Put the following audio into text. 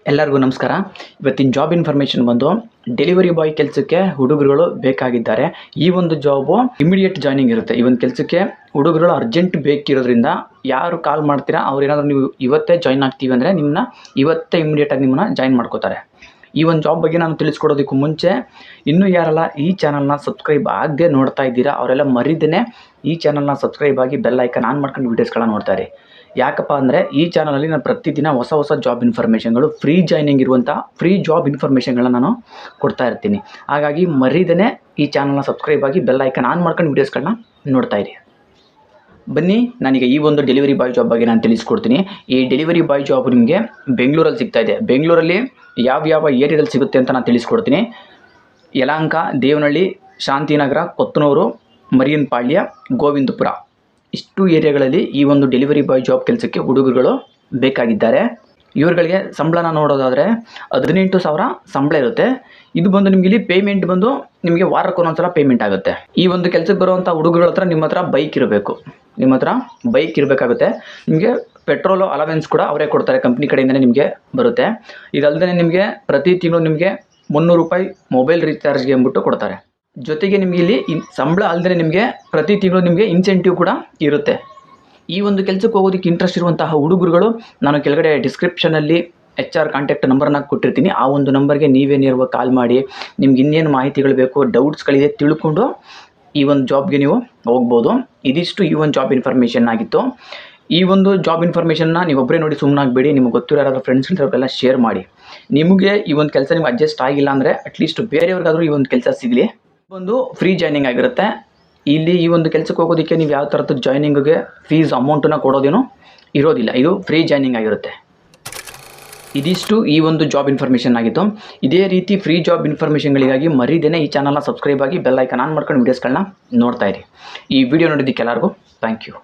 ಎಲ್ಲರಿಗೂ ನಮಸ್ಕಾರ. ಇವತ್ತಿನ ಜಾಬ್ ಇನ್ಫಾರ್ಮೇಷನ್ ಬಂದು ಡೆಲಿವರಿ ಬಾಯ್ ಕೆಲಸಕ್ಕೆ ಹುಡುಗರುಗಳು ಬೇಕಾಗಿದ್ದಾರೆ. ಈ ಒಂದು ಜಾಬು ಇಮಿಡಿಯೇಟ್ ಜಾಯ್ನಿಂಗ್ ಇರುತ್ತೆ. ಈ ಒಂದು ಕೆಲಸಕ್ಕೆ ಹುಡುಗರುಗಳು ಅರ್ಜೆಂಟ್ ಬೇಕಿರೋದ್ರಿಂದ ಯಾರು ಕಾಲ್ ಮಾಡ್ತೀರಾ ಅವ್ರೇನಾದರೂ ನೀವು ಇವತ್ತೇ ಜಾಯ್ನ್ ಆಗ್ತೀವಿ ಅಂದರೆ ನಿಮ್ಮನ್ನ ಇವತ್ತೇ ಇಮಿಡಿಯೇಟಾಗಿ ನಿಮ್ಮನ್ನ ಜಾಯ್ನ್ ಮಾಡ್ಕೋತಾರೆ. ಈ ಒಂದು ಜಾಬ್ ಬಗ್ಗೆ ನಾನು ತಿಳಿಸ್ಕೊಡೋದಕ್ಕೂ ಮುಂಚೆ ಇನ್ನೂ ಯಾರೆಲ್ಲ ಈ ಚಾನಲ್ನ ಸಬ್ಸ್ಕ್ರೈಬ್ ಆಗದೆ ನೋಡ್ತಾ ಇದ್ದೀರಾ ಅವರೆಲ್ಲ ಮರಿದೇ ಈ ಚಾನಲ್ನ ಸಬ್ಸ್ಕ್ರೈಬ್ ಆಗಿ ಬೆಲ್ ಐಕನ್ ಆನ್ ಮಾಡ್ಕೊಂಡು ವೀಡಿಯೋಸ್ಗಳನ್ನ ನೋಡ್ತಾರೆ. ಯಾಕಪ್ಪ ಅಂದರೆ ಈ ಚಾನಲಲ್ಲಿ ನಾನು ಪ್ರತಿದಿನ ಹೊಸ ಜಾಬ್ ಇನ್ಫಾರ್ಮೇಷನ್ಗಳು ಫ್ರೀ ಜಾಯ್ನಿಂಗ್ ಇರುವಂಥ ಫ್ರೀ ಜಾಬ್ ಇನ್ಫಾರ್ಮೇಷನ್ಗಳನ್ನ ನಾನು ಕೊಡ್ತಾ ಇರ್ತೀನಿ. ಹಾಗಾಗಿ ಮರಿದೇ ಈ ಚಾನಲ್ನ ಸಬ್ಸ್ಕ್ರೈಬ್ ಆಗಿ ಬೆಲ್ ಐಕನ್ ಆನ್ ಮಾಡ್ಕೊಂಡು ವೀಡಿಯೋಸ್ಗಳನ್ನ ನೋಡ್ತಾ ಇರಿ. ಬನ್ನಿ, ನಾನೀಗ ಈ ಒಂದು ಡೆಲಿವರಿ ಬಾಯ್ ಜಾಬ್ ಬಗ್ಗೆ ನಾನು ತಿಳಿಸ್ಕೊಡ್ತೀನಿ. ಈ ಡೆಲಿವರಿ ಬಾಯ್ ಜಾಬ್ ನಿಮಗೆ ಬೆಂಗಳೂರಲ್ಲಿ ಸಿಗ್ತಾ ಇದೆ. ಬೆಂಗಳೂರಲ್ಲಿ ಯಾವ ಏರಿಯಾದಲ್ಲಿ ಸಿಗುತ್ತೆ ಅಂತ ನಾನು ತಿಳಿಸ್ಕೊಡ್ತೀನಿ. ಯಲಹಂಕ, ದೇವನಹಳ್ಳಿ, ಶಾಂತಿನಗರ, ಕೊತ್ತನೂರು, ಮರಿಯನಪಾಳ್ಯ, ಗೋವಿಂದಪುರ ಇಷ್ಟು ಏರಿಯಾಗಳಲ್ಲಿ ಈ ಒಂದು ಡೆಲಿವರಿ ಬಾಯ್ ಜಾಬ್ ಕೆಲಸಕ್ಕೆ ಹುಡುಗರುಗಳು ಬೇಕಾಗಿದ್ದಾರೆ. ಇವ್ರುಗಳಿಗೆ ಸಂಬಳನ ನೋಡೋದಾದರೆ 18,000 ಸಂಬಳ ಇರುತ್ತೆ. ಇದು ಬಂದು ನಿಮಗೆ ಇಲ್ಲಿ ಪೇಮೆಂಟ್ ಬಂದು ನಿಮಗೆ ವಾರಕ್ಕೆ ಒಂದೊಂದ್ಸಲ ಪೇಮೆಂಟ್ ಆಗುತ್ತೆ. ಈ ಒಂದು ಕೆಲಸಕ್ಕೆ ಬರುವಂಥ ಹುಡುಗರುಗಳ ಹತ್ರ ನಿಮ್ಮ ಹತ್ರ ಬೈಕ್ ಇರಬೇಕು. ನಿಮ್ಮ ಹತ್ರ ಬೈಕ್ ಇರಬೇಕಾಗುತ್ತೆ. ನಿಮಗೆ ಪೆಟ್ರೋಲು ಅಲವೆನ್ಸ್ ಕೂಡ ಅವರೇ ಕೊಡ್ತಾರೆ, ಕಂಪ್ನಿ ಕಡೆಯಿಂದಲೇ ನಿಮಗೆ ಬರುತ್ತೆ. ಇದಲ್ಲದೆ ನಿಮಗೆ ಪ್ರತಿ ತಿಂಗಳು ನಿಮಗೆ 300 ರೂಪಾಯಿ ಮೊಬೈಲ್ ರೀಚಾರ್ಜ್ಗೆ ಅಂದ್ಬಿಟ್ಟು ಕೊಡ್ತಾರೆ. ಜೊತೆಗೆ ನಿಮಗೆ ಇಲ್ಲಿ ಸಂಬಳ ಅಲ್ಲದೆ ನಿಮಗೆ ಪ್ರತಿ ತಿಂಗಳು ನಿಮಗೆ ಇನ್ಸೆಂಟಿವ್ ಕೂಡ ಇರುತ್ತೆ. ಈ ಒಂದು ಕೆಲಸಕ್ಕೆ ಹೋಗೋದಕ್ಕೆ ಇಂಟ್ರೆಸ್ಟ್ ಇರುವಂತಹ ಹುಡುಗರುಗಳು ನಾನು ಕೆಳಗಡೆ ಡಿಸ್ಕ್ರಿಪ್ಷನಲ್ಲಿ HR ಕಾಂಟ್ಯಾಕ್ಟ್ ನಂಬರ್ನ ಕೊಟ್ಟಿರ್ತೀನಿ. ಆ ಒಂದು ನಂಬರ್ಗೆ ನೀವೇ ನೇರವಾಗಿ ಕಾಲ್ ಮಾಡಿ ನಿಮ್ಗೆ ಇನ್ನೇನು ಮಾಹಿತಿಗಳು ಬೇಕು, ಡೌಟ್ಸ್ಗಳಿದೆ ತಿಳ್ಕೊಂಡು ಈ ಒಂದು ಜಾಬ್ಗೆ ನೀವು ಹೋಗ್ಬೋದು. ಇದಿಷ್ಟು ಈ ಒಂದು ಜಾಬ್ ಇನ್ಫಾರ್ಮೇಷನ್ ಆಗಿತ್ತು. ಈ ಒಂದು ಜಾಬ್ ಇನ್ಫಾರ್ಮೇಷನ್ನ ನೀವು ಒಬ್ಬರೇ ನೋಡಿ ಸುಮ್ಮನಾಗಬೇಡಿ. ನಿಮಗೆ ಗೊತ್ತಿರೋ ಯಾರಾದರೂ ಫ್ರೆಂಡ್ಸ್ ಅವ್ರಿಗೆಲ್ಲ ಶೇರ್ ಮಾಡಿ. ನಿಮಗೆ ಈ ಒಂದು ಕೆಲಸ ನಿಮ್ಗೆ ಅಡ್ಜಸ್ಟ್ ಆಗಿಲ್ಲ ಅಂದರೆ ಅಟ್ಲೀಸ್ಟ್ ಬೇರೆಯವ್ರಿಗಾದರೂ ಈ ಒಂದು ಕೆಲಸ ಸಿಗಲಿ. ಒಂದು ಫ್ರೀ ಜಾಯ್ನಿಂಗ್ ಆಗಿರುತ್ತೆ. ಇಲ್ಲಿ ಈ ಒಂದು ಕೆಲಸಕ್ಕೆ ಹೋಗೋದಕ್ಕೆ ನೀವು ಯಾವ ಥರದ್ದು ಜಾಯ್ನಿಂಗ್ಗೆ ಫೀಸ್ ಅಮೌಂಟನ್ನು ಕೊಡೋದೇನೂ ಇರೋದಿಲ್ಲ. ಇದು ಫ್ರೀ ಜಾಯ್ನಿಂಗ್ ಆಗಿರುತ್ತೆ. ಇದಿಷ್ಟು ಈ ಒಂದು ಜಾಬ್ ಇನ್ಫಾರ್ಮೇಷನ್ ಆಗಿತ್ತು. ಇದೇ ರೀತಿ ಫ್ರೀ ಜಾಬ್ ಇನ್ಫಾರ್ಮೇಷನ್ಗಳಿಗಾಗಿ ಮರಿದೇ ಈ ಚಾನಲ್ನ ಸಬ್ಸ್ಕ್ರೈಬ್ ಆಗಿ ಬೆಲ್ ಐಕನ್ ಆನ್ ಮಾಡ್ಕೊಂಡು ವೀಡಿಯೋಸ್ಗಳನ್ನ ನೋಡ್ತಾ ಇರಿ. ಈ ವಿಡಿಯೋ ನೋಡಿದ್ದಕ್ಕೆ ಎಲ್ಲರಿಗೂ ಥ್ಯಾಂಕ್ ಯು.